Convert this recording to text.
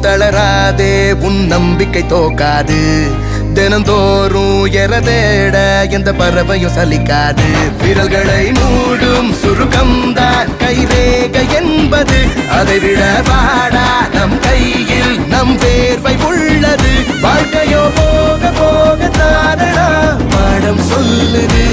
தளராதே உன் நம்பிக்கை தோக்காது தினந்தோறும் எறதேட எந்த பறவையும் சலிக்காது விரல்களை மூடும் சுருக்கம்தான் கைரேகை என்பது அதை விட வாடா நம் கையில் நம் வேர்வை உள்ளது வாழ்க்கையோ போக போக தானடா பாடம் சொல்லுது